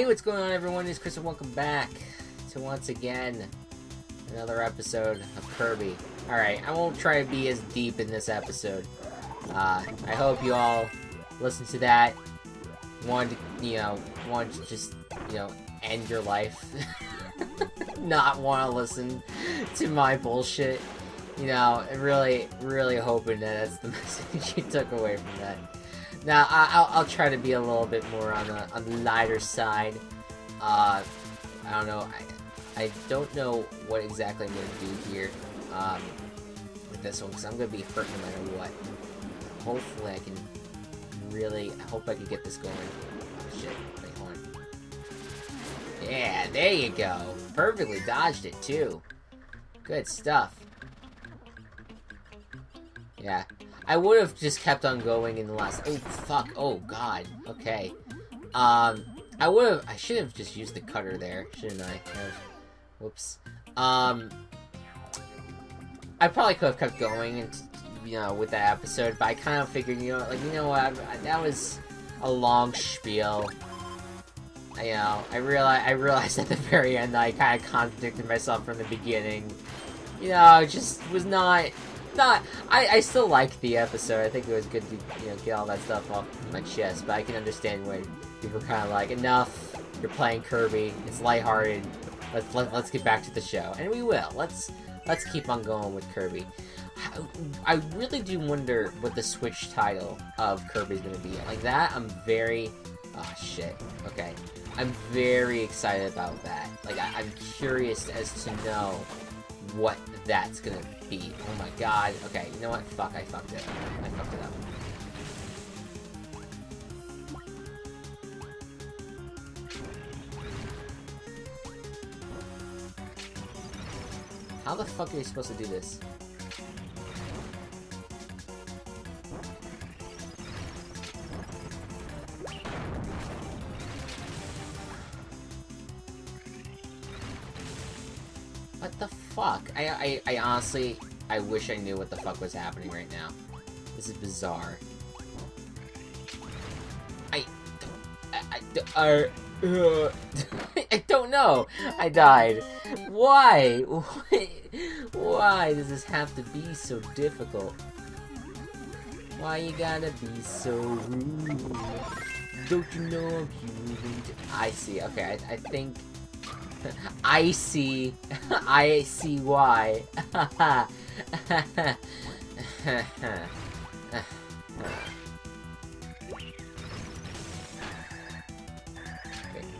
Hey, what's going on, everyone? It's Chris, and welcome back to, once again, another episode of Kirby. Alright, I won't try to be as deep in this episode. I hope you all listen to that. Want to just, end your life. Not want to listen to my bullshit. Really hoping that that's the message you took away from that. Now, I'll try to be a little bit more on the lighter side. I don't know. I don't know what exactly I'm gonna do here with this one, because I'm gonna be hurt no matter what. Hopefully, I hope I can get this going. Oh, shit. Wait, hold on. Yeah, there you go. Perfectly dodged it too. Good stuff. Yeah. I would have just kept on going in the last... Oh, fuck. Oh, God. Okay. I should have just used the cutter there, shouldn't I? Whoops. I probably could have kept going, and, with that episode, but I kind of figured, what, that was a long spiel. I realized at the very end that I kind of contradicted myself from the beginning. It just was not... I still liked the episode. I think it was good to, get all that stuff off my chest, but I can understand when people are kind of like, enough, you're playing Kirby, it's lighthearted, let's get back to the show. And we will. Let's keep on going with Kirby. I really do wonder what the Switch title of Kirby is going to be. Like that, I'm very... Oh, shit. Okay. I'm very excited about that. Like, I'm curious as to know what that's gonna be. Oh my god. Okay, you know what? Fuck, I fucked it. I fucked it up. How the fuck are you supposed to do this? What the fuck? I honestly, I wish I knew what the fuck was happening right now. This is bizarre. I don't know. I died. Why? Why does this have to be so difficult? Why you gotta be so rude? Don't you know I'm human? I see. Okay, I think... I see why. Okay,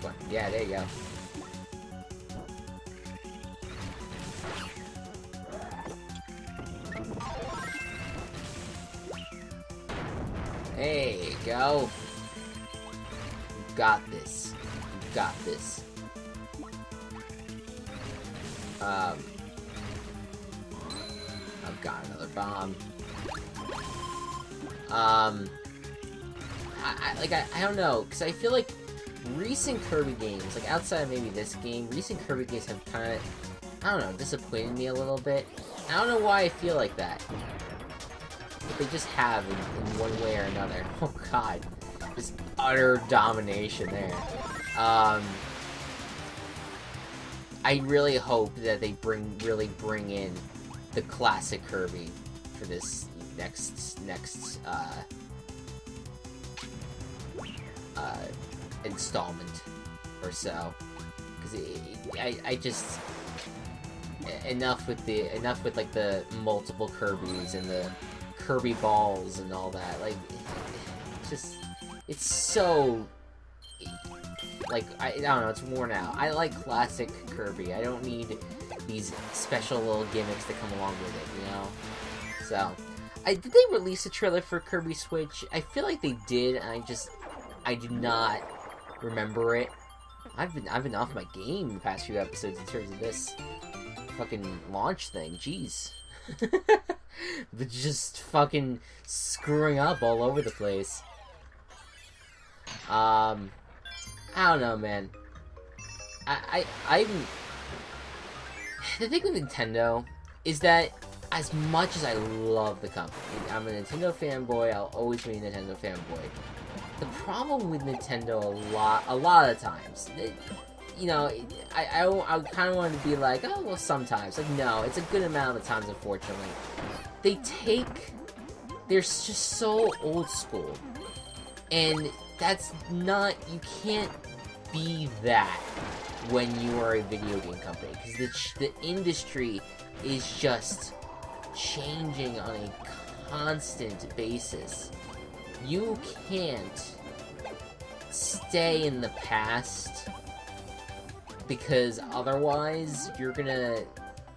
go on. Yeah, there you go. There you go. You got this. You got this. I've got another bomb. I don't know, because I feel like recent Kirby games, like outside of maybe this game, recent Kirby games have kind of, I don't know, disappointed me a little bit. I don't know why I feel like that. But they just have in one way or another. Oh god. Just utter domination there. I really hope that they really bring in the classic Kirby for this next installment or so, because I just enough with like the multiple Kirbys and the Kirby balls and all that. Like, it's so. Like, I don't know, it's worn out. I like classic Kirby. I don't need these special little gimmicks that come along with it, So, did they release a trailer for Kirby Switch? I feel like they did, and I do not remember it. I've been off my game the past few episodes in terms of this fucking launch thing. Jeez. But just fucking screwing up all over the place. I don't know, man. The thing with Nintendo is that as much as I love the company, I'm a Nintendo fanboy, I'll always be a Nintendo fanboy. The problem with Nintendo a lot of times, you know, I kind of want to be like, oh, well, sometimes. Like, no, it's a good amount of times, unfortunately. They're just so old school. And that's not, you can't be that when you are a video game company. Because the industry is just changing on a constant basis. You can't stay in the past, because otherwise you're gonna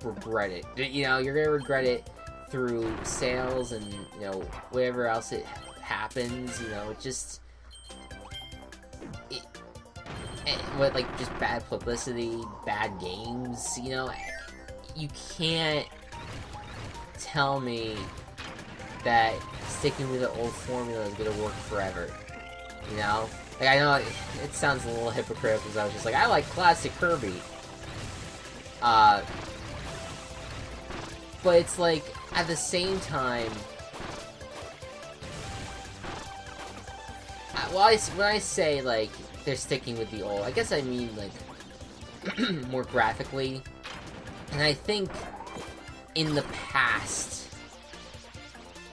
regret it. You know, you're gonna regret it through sales and, you know, whatever else it happens. You know, just bad publicity, bad games. You know, you can't tell me that sticking with the old formula is gonna work forever. You know? Like, I know it sounds a little hypocritical because I was just like, I like classic Kirby. But it's like, at the same time, when I say, like, they're sticking with the old, I guess I mean, like, more graphically. And I think in the past,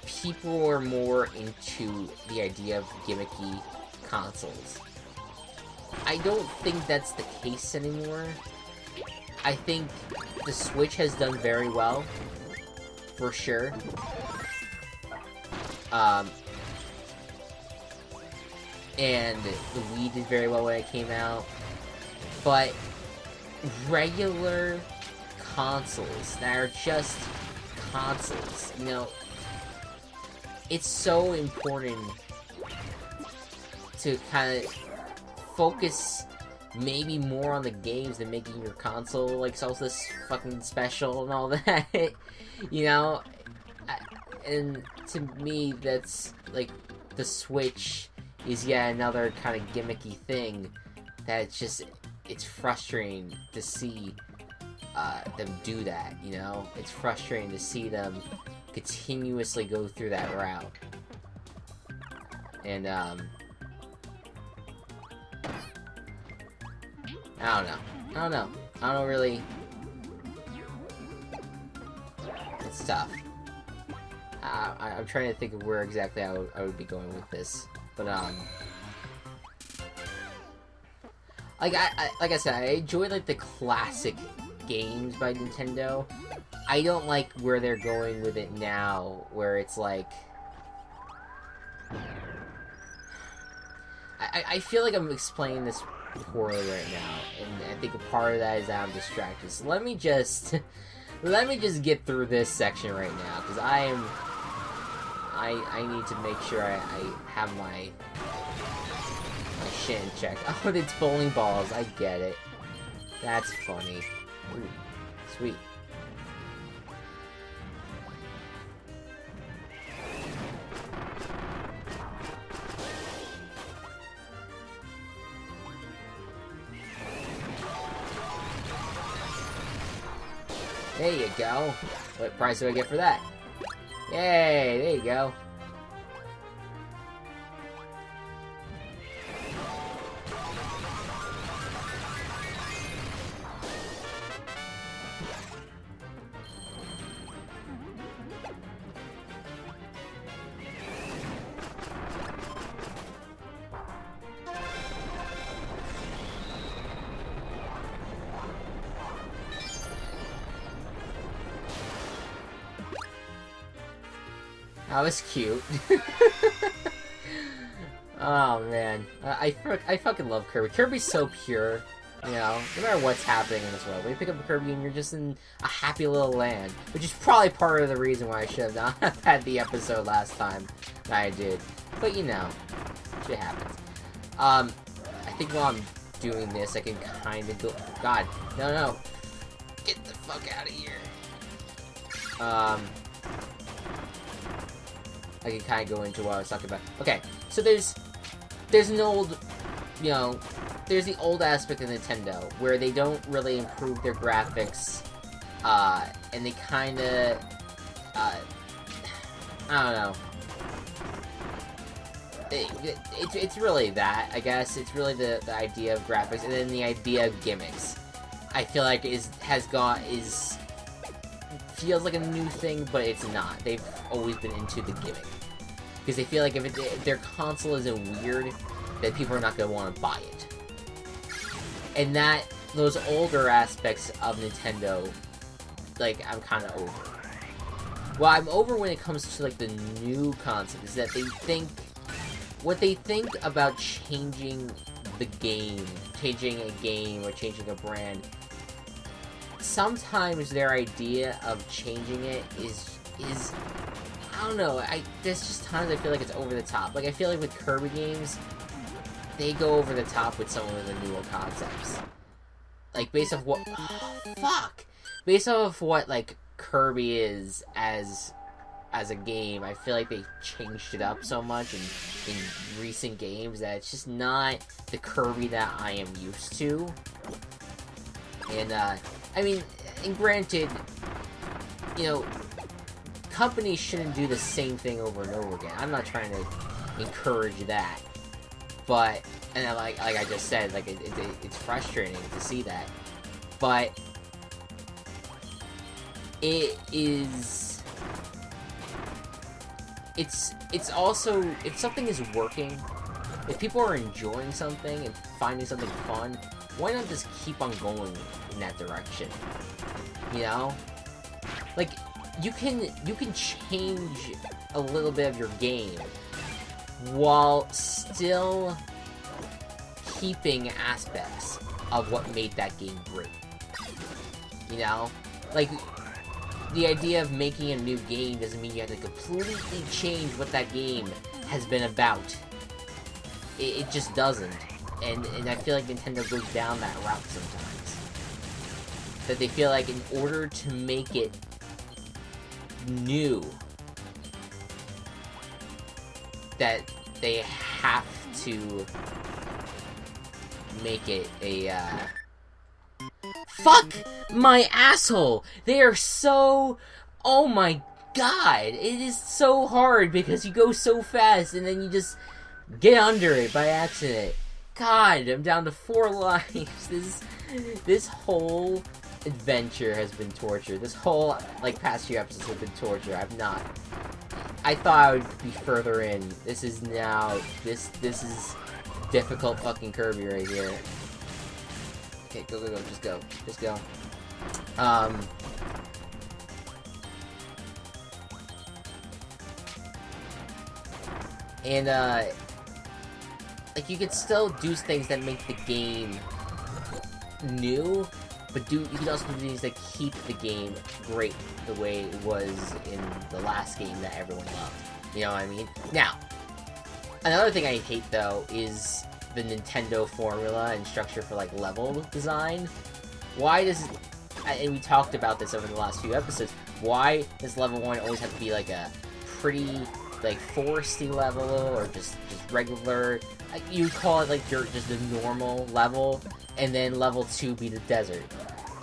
people were more into the idea of gimmicky consoles. I don't think that's the case anymore. I think the Switch has done very well, for sure. And the Wii did very well when it came out. But regular consoles that are just consoles, you know, it's so important to kind of focus maybe more on the games than making your console like so this fucking special and all that. You know, and to me that's like the Switch is yet another kind of gimmicky thing that it's frustrating to see them do that. You know, it's frustrating to see them continuously go through that route. And I don't really. It's tough. I'm trying to think of where exactly I would be going with this, but like I said, I enjoy like the classic games by Nintendo. I don't like where they're going with it now, where it's like I feel like I'm explaining this poorly right now, and I think a part of that is that I'm distracted. So let me just get through this section right now, because I need to make sure I have my shit in check. Oh, it's bowling balls. I get it. That's funny. Ooh, sweet. There you go. What price do I get for that? Yay, there you go. That was cute. Oh man, I fucking love Kirby. Kirby's so pure, you know. No matter what's happening in this world, when you pick up a Kirby and you're just in a happy little land, which is probably part of the reason why I should have not had the episode last time that I did. But you know, shit happens. I think while I'm doing this, I can kind of go. God, no, get the fuck out of here. I can kind of go into what I was talking about. Okay, so there's an old, you know, there's the old aspect of Nintendo where they don't really improve their graphics, and they kind of, I don't know. it's really that, I guess. It's really the idea of graphics, and then the idea of gimmicks. I feel like feels like a new thing, but it's not. They've always been into the gimmick. Because they feel like if their console isn't weird, then people are not going to want to buy it. And those older aspects of Nintendo, like, I'm kind of over. Well, I'm over when it comes to, like, the new concept, is that what they think about changing the game, changing a game or changing a brand, sometimes their idea of changing it is I don't know, there's just times I feel like it's over the top. Like, I feel like with Kirby games, they go over the top with some of the newer concepts. Like, based off what... Oh, fuck! Based off what, like, Kirby is as a game, I feel like they changed it up so much in recent games that it's just not the Kirby that I am used to. And, I mean, and granted, you know, companies shouldn't do the same thing over and over again. I'm not trying to encourage that. But, and like I just said, like, it's frustrating to see that. But it is... It's also... If something is working, if people are enjoying something and finding something fun, why not just keep on going in that direction? You know? Like, you can change a little bit of your game while still keeping aspects of what made that game great. You know? Like, the idea of making a new game doesn't mean you have to completely change what that game has been about. It just doesn't. And I feel like Nintendo goes down that route sometimes. That they feel like in order to make it new, that they have to make it a, Fuck my asshole! They are so... Oh my god! It is so hard because you go so fast and then you just get under it by accident. God, I'm down to 4 lives. This whole adventure has been torture. This whole, like, past few episodes have been torture. I thought I would be further in. This is now... This is difficult fucking Kirby right here. Okay, go. Just go. And, like, you could still do things that make the game new, but you can also do things that keep the game great the way it was in the last game that everyone loved. You know what I mean? Now, another thing I hate, though, is the Nintendo formula and structure for, like, level design. Why does... And we talked about this over the last few episodes. Why does level 1 always have to be, like, a pretty, like, foresty level, or just regular... You call it, like, just the normal level, and then level 2 be the desert,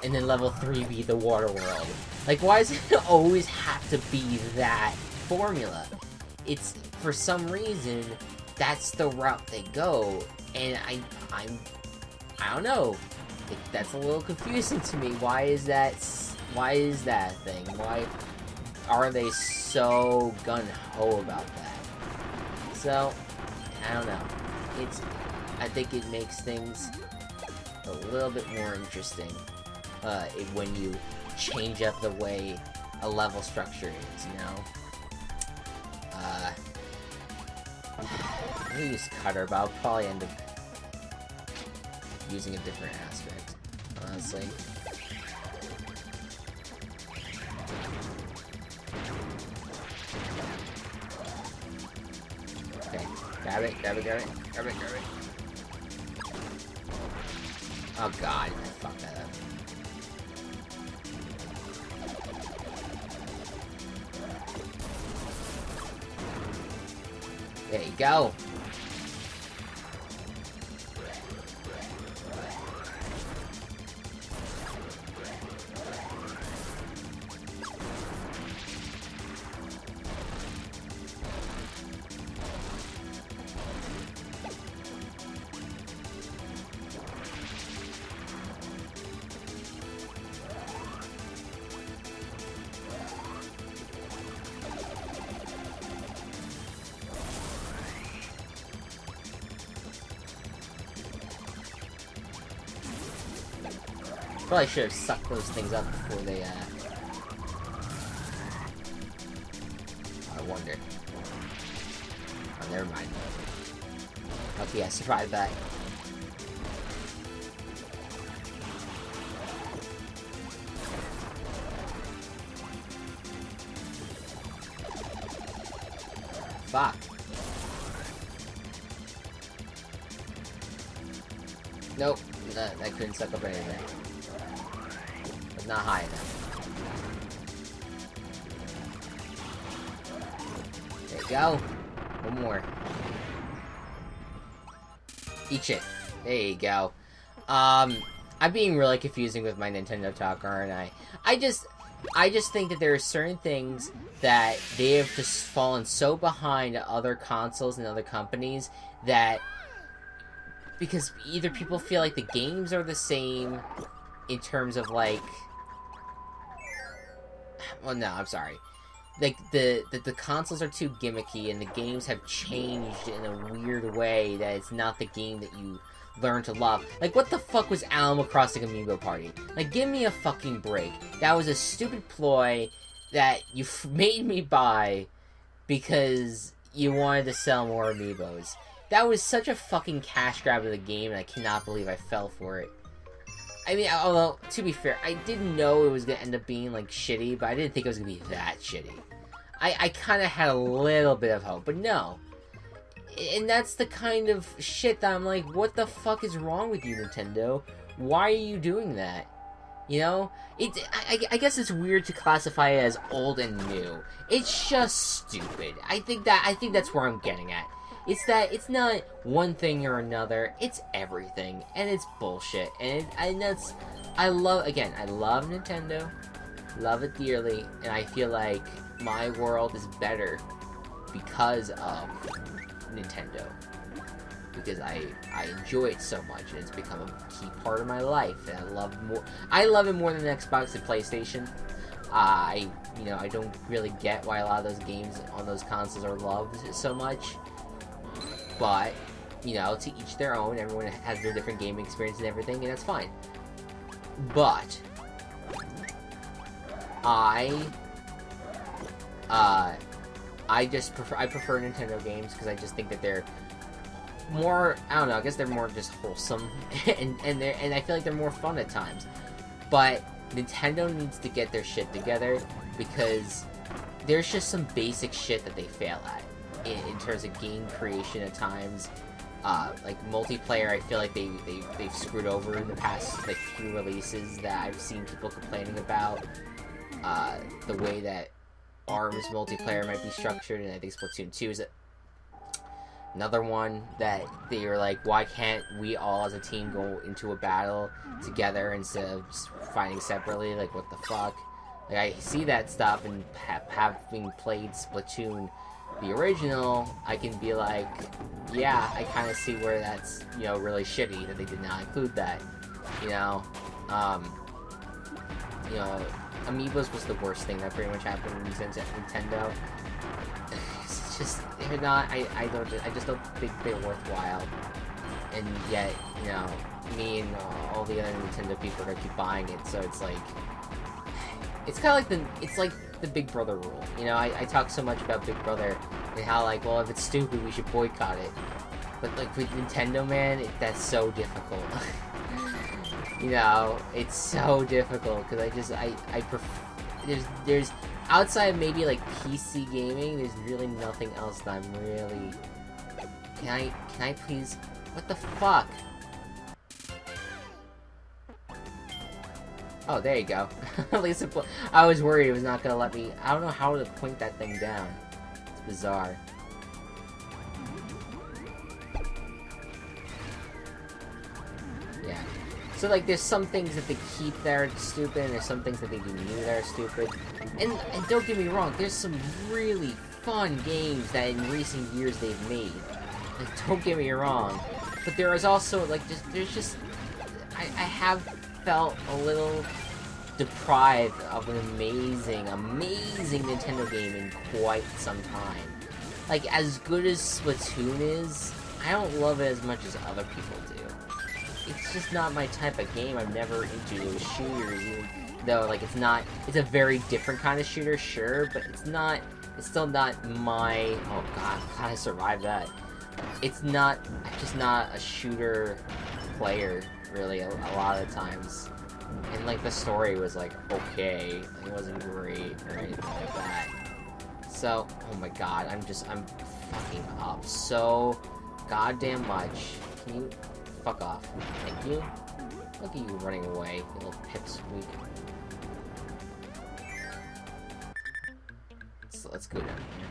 and then level 3 be the water world. Like, why does it always have to be that formula? It's, for some reason, that's the route they go, and I don't know. That's a little confusing to me. Why is that a thing? Why are they so gun-ho about that? So, I don't know. I think it makes things a little bit more interesting when you change up the way a level structure is, you know? I'm gonna use Cutter, but I'll probably end up using a different aspect, honestly. Okay, grab it. Oh god, I fucked that up. There you go. Probably should have sucked those things up before they, I wonder. Oh, never mind. Okay, I survived that. Fuck. Nope, I couldn't suck up anything. It was not high enough. There you go. One more. Eat it. There you go. I'm being really confusing with my Nintendo talk, aren't I? I just think that there are certain things that they have just fallen so behind other consoles and other companies that, because either people feel like the games are the same in terms of, like, well, no, I'm sorry. Like, the consoles are too gimmicky and the games have changed in a weird way that it's not the game that you learn to love. Like, what the fuck was Animal Crossing Amiibo Party? Like, give me a fucking break. That was a stupid ploy that you made me buy because you wanted to sell more Amiibos. That was such a fucking cash grab of the game, and I cannot believe I fell for it. I mean, although, to be fair, I didn't know it was going to end up being, like, shitty, but I didn't think it was going to be that shitty. I kind of had a little bit of hope, but no. And that's the kind of shit that I'm like, what the fuck is wrong with you, Nintendo? Why are you doing that? You know? I guess it's weird to classify it as old and new. It's just stupid. I think that's where I'm getting at. It's that it's not one thing or another, it's everything, and it's bullshit, and that's, I love Nintendo, love it dearly, and I feel like my world is better because of Nintendo, because I enjoy it so much, and it's become a key part of my life, and I love it more than Xbox and PlayStation. I don't really get why a lot of those games on those consoles are loved so much. But, you know, to each their own, everyone has their different gaming experience and everything, and that's fine. But, I prefer Nintendo games, because I just think that they're more, I don't know, I guess they're more just wholesome, and I feel like they're more fun at times. But, Nintendo needs to get their shit together, because there's just some basic shit that they fail at. In terms of game creation at times, like multiplayer, I feel like they've screwed over in the past like few releases that I've seen people complaining about. The way that ARMS multiplayer might be structured, and I think Splatoon 2 is another one that they were like, why can't we all as a team go into a battle together instead of fighting separately? Like, what the fuck? Like, I see that stuff, and having played Splatoon the original, I can be like, yeah, I kind of see where that's, you know, really shitty that they did not include that. You know, Amiibos was the worst thing that pretty much happened in Nintendo. It's just, they're not, I just don't think they're worthwhile. And yet, you know, me and all the other Nintendo people are gonna keep buying it, so it's like, it's kind of like the Big Brother rule. You know, I talk so much about Big Brother and how, like, well, if it's stupid, we should boycott it. But, like, with Nintendo, man, that's so difficult. You know, it's so difficult, because I prefer, there's, outside of maybe, like, PC gaming, there's really nothing else that I'm really, can I please, what the fuck? Oh, there you go. At least I was worried it was not gonna let me. I don't know how to point that thing down. It's bizarre. Yeah. So, like, there's some things that they keep that are stupid, and there's some things that they do new that are stupid. And don't get me wrong, there's some really fun games that in recent years they've made. Like, don't get me wrong. But there is also, like, I have felt a little deprived of an amazing Nintendo game in quite some time. Like, as good as Splatoon is, I don't love it as much as other people do. it's just not my type of game. I'm never into shooters, even though, like, it's a very different kind of shooter, sure, but it's still not my, oh god, how did I survive that? I'm just not a shooter player, really, a lot of the times. And, like, the story was, like, okay, it wasn't great, or anything like that. So, oh my god, I'm fucking up so goddamn much. Can you fuck off? Thank you. Look at you running away, you little pipsqueak. So let's go down here.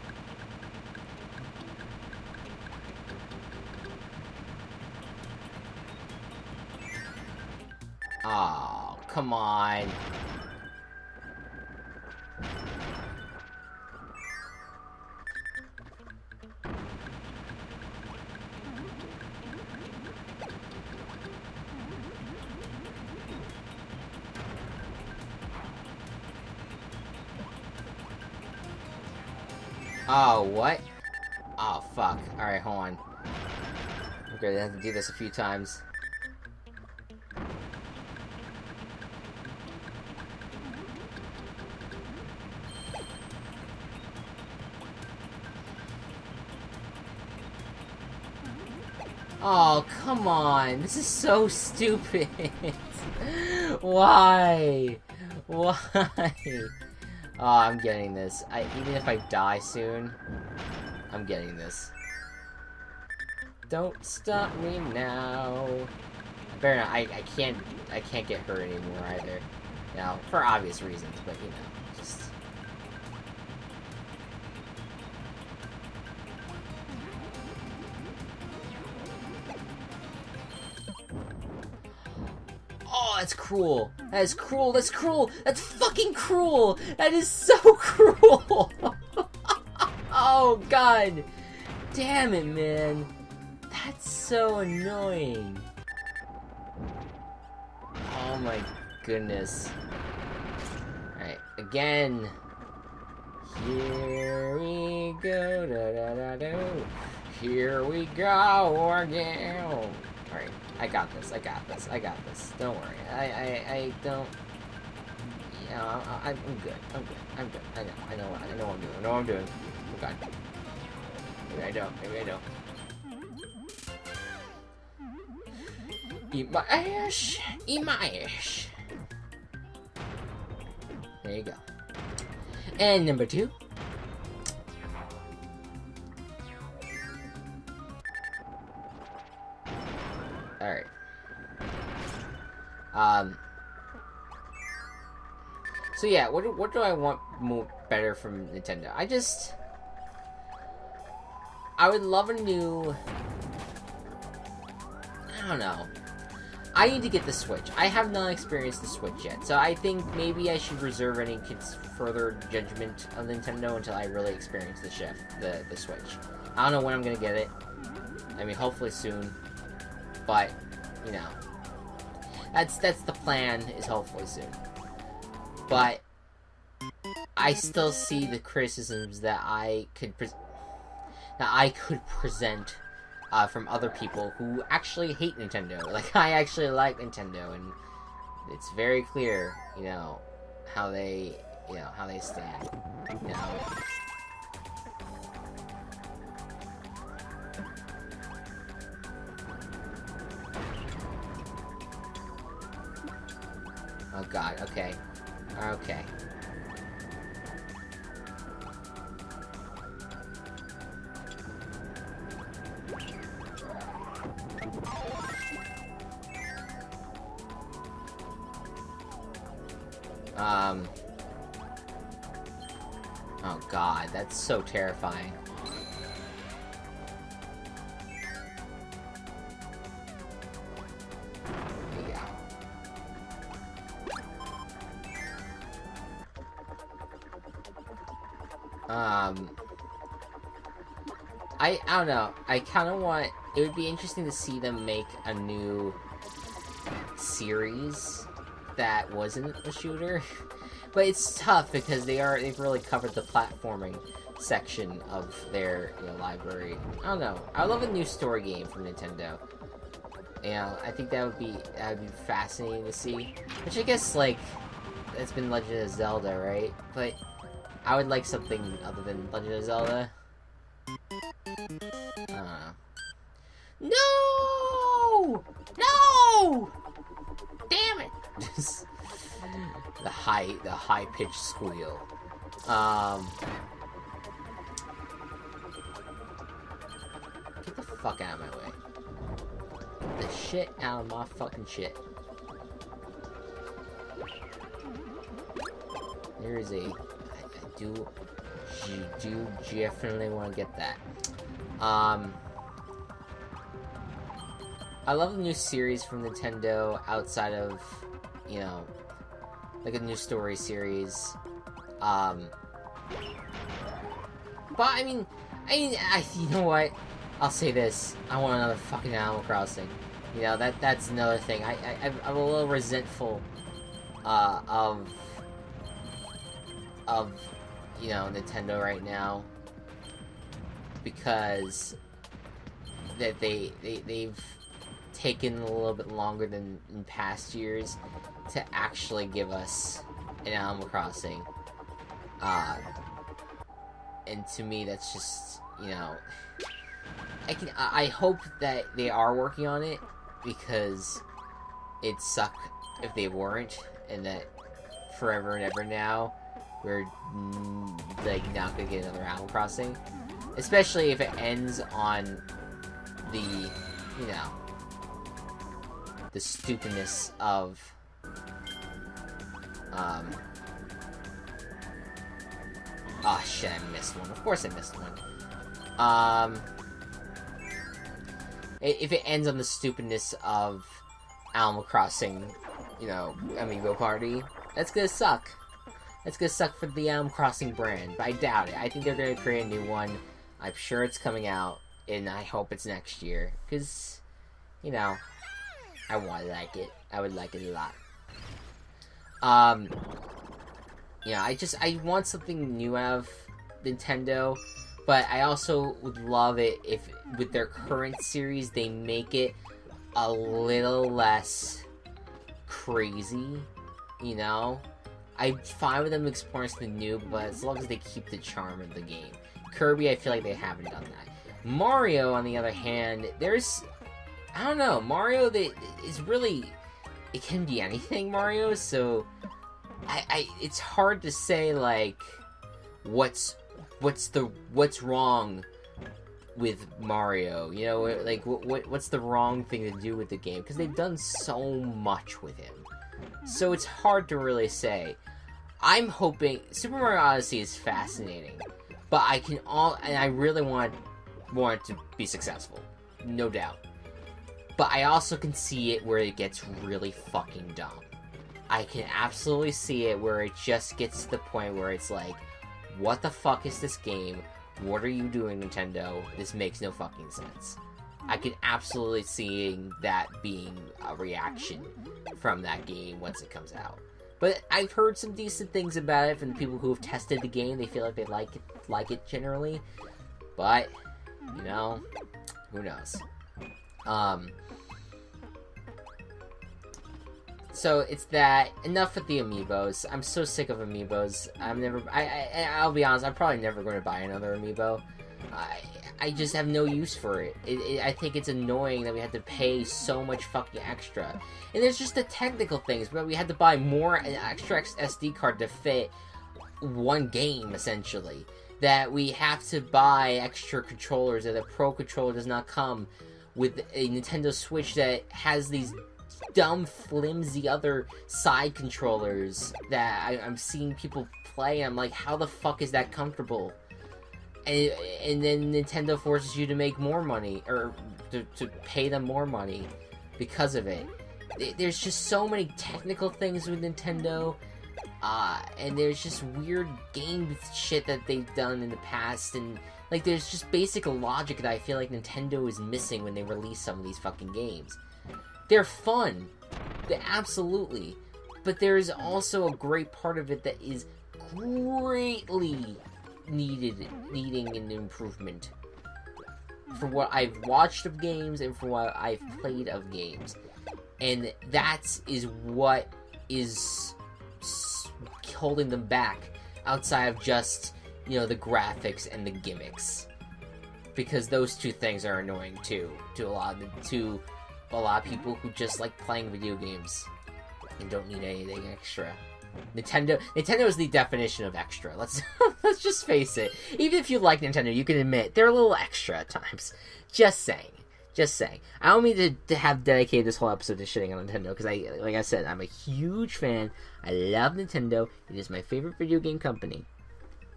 Oh, come on. Oh, what? Oh, fuck. Alright, hold on. I'm gonna have to do this a few times. Oh, come on. This is so stupid. Why? Why? Oh, I'm getting this. Even if I die soon, I'm getting this. Don't stop me now. Better not. I can't get hurt anymore either. Now, for obvious reasons, but you know, just. Oh, that's cruel. That is cruel. That's cruel. That's fucking cruel. That is so cruel. Oh, God. Damn it, man. That's so annoying. Oh, my goodness. Alright, again. Here we go. Da-da-da-do. Here we go again. Alright. I got this, I got this, I got this. Don't worry. I don't... You know, I'm good. I'm good. I'm good. I know what I'm doing. I know what I'm doing. Oh god. Maybe I don't. Maybe I don't. Eat my ass! Eat my ass! There you go. And number 2. Alright. So yeah, what do I want more better from Nintendo? I would love a new... I don't know. I need to get the Switch. I have not experienced the Switch yet, so I think maybe I should reserve any further judgment of Nintendo until I really experience the Switch. I don't know when I'm gonna get it. I mean, hopefully soon. But, you know, that's the plan, is hopefully soon. But I still see the criticisms that I could present from other people who actually hate Nintendo. Like, I actually like Nintendo, and it's very clear, you know, how they stand. You know. Oh god, okay. Okay. Oh god, that's so terrifying. I don't know. I kind of want... It would be interesting to see them make a new series that wasn't a shooter. But it's tough because they've really covered the platforming section of their library. I don't know. I would love a new story game from Nintendo. You know, I think that would be fascinating to see. Which I guess, like, it's been Legend of Zelda, right? But I would like something other than Legend of Zelda. I don't know. No! No! Damn it! the high pitched squeal. Get the fuck out of my way. Get the shit out of my fucking shit. There is a... I do definitely want to get that. I love the new series from Nintendo outside of, you know, like a new story series. But I mean, you know what? I'll say this: I want another fucking Animal Crossing. You know, that's another thing. I'm a little resentful of you know, Nintendo right now, because that they've taken a little bit longer than in past years to actually give us an Animal Crossing. And to me, that's just, you know, I hope that they are working on it, because it'd suck if they weren't, and that forever and ever now we're like not gonna get another Animal Crossing, especially if it ends on the, you know, the stupidness of oh shit, I missed one. Of course I missed one. If it ends on the stupidness of Animal Crossing, you know, Amiibo Party, that's gonna suck. That's gonna suck for the Animal Crossing brand, but I doubt it. I think they're gonna create a new one. I'm sure it's coming out, and I hope it's next year, because, you know, I want to like it. I would like it a lot. Yeah, I want something new out of Nintendo, but I also would love it if, with their current series, they make it a little less crazy, you know? I'm fine with them exploring something new, but as long as they keep the charm of the game. Kirby, I feel like they haven't done that. Mario, on the other hand, there's... I don't know, Mario is really... It can be anything, Mario, so... it's hard to say, like, what's wrong with Mario, you know, like, what's the wrong thing to do with the game, because they've done so much with him. So it's hard to really say. I'm hoping... Super Mario Odyssey is fascinating, but I really want it to be successful. No doubt. But I also can see it where it gets really fucking dumb. I can absolutely see it where it just gets to the point where it's like, what the fuck is this game? What are you doing, Nintendo? This makes no fucking sense. I can absolutely see that being a reaction from that game once it comes out. But I've heard some decent things about it from the people who have tested the game. They feel like they like it generally. But, you know, who knows? So it's that. Enough with the amiibos. I'm so sick of amiibos. I'll be honest, I'm probably never going to buy another amiibo. I just have no use for it. I think it's annoying that we have to pay so much fucking extra. And there's just the technical things, but we had to buy an extra SD card to fit one game, essentially. That we have to buy extra controllers, that a Pro Controller does not come with a Nintendo Switch that has these dumb, flimsy other side controllers that I'm seeing people play. I'm like, how the fuck is that comfortable? And then Nintendo forces you to make more money, or to pay them more money because of it. There's just so many technical things with Nintendo, and there's just weird game shit that they've done in the past, and like there's just basic logic that I feel like Nintendo is missing when they release some of these fucking games. They're fun, absolutely, but there's also a great part of it that is greatly needing an improvement. for what I've watched of games and for what I've played of games. And that is what is holding them back, outside of just, you know, the graphics and the gimmicks. Because those two things are annoying too, to a lot of people who just like playing video games and don't need anything extra. Nintendo is the definition of extra. Let's just face it. Even if you like Nintendo, you can admit they're a little extra at times. Just saying. I don't mean to have dedicated this whole episode to shitting on Nintendo, because like I said, I'm a huge fan. I love Nintendo. It is my favorite video game company.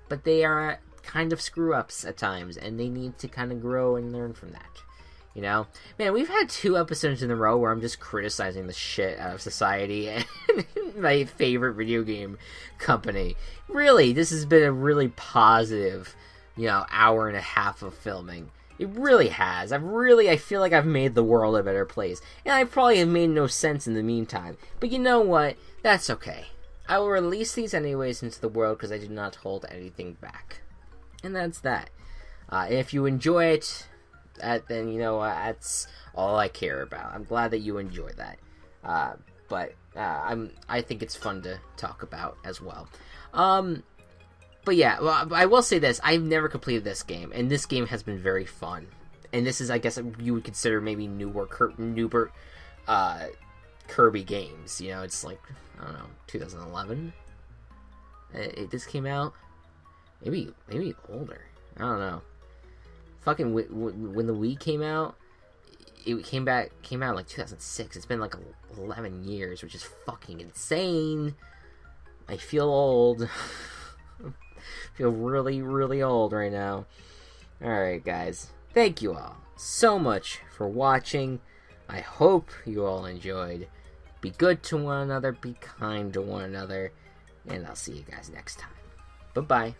But they are kind of screw-ups at times, and they need to kind of grow and learn from that. You know? Man, we've had 2 episodes in a row where I'm just criticizing the shit out of society and my favorite video game company. Really, this has been a really positive, you know, hour and a half of filming. It really has. I feel like I've made the world a better place. And I probably have made no sense in the meantime. But you know what? That's okay. I will release these anyways into the world because I do not hold anything back. And that's that. If you enjoy it, then, you know, that's all I care about. I'm glad that you enjoy that. But I think it's fun to talk about as well. But yeah, well, I will say this. I've never completed this game, and this game has been very fun. And this is, I guess, you would consider maybe newer Kirby games. You know, it's like, I don't know, 2011? This came out? Maybe older. I don't know. Fucking when the Wii came out, it came out like 2006. It's been like 11 years, which is fucking insane. I feel old. Feel really, really old right now. Alright, guys. Thank you all so much for watching. I hope you all enjoyed. Be good to one another. Be kind to one another. And I'll see you guys next time. Bye-bye.